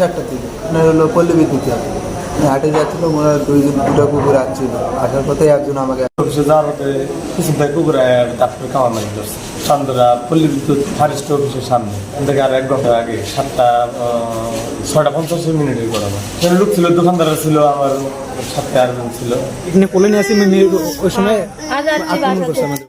1:30 থেকে আপনার হলো পল্লী বিদ্যুতে হাটে যাচ্ছিল, ওরা দুটো কুকুর আসছিল, আসার পথে একজন আমাকে অফিসে যাওয়ার পথে কিছু ভাই কুকুরে তারপরে খাওয়া মারি করছে চান্দরা পল্লী বিদ্যুৎ ফরেস্ট অফিসের সামনে থেকে আর 1 ঘন্টা আগে 6:50 করানো লোক ছিল, দোকানদার ছিল, আমার সাথে আরেকজন ছিল। এখানে কোলে নিয়ে আসি ওই সময়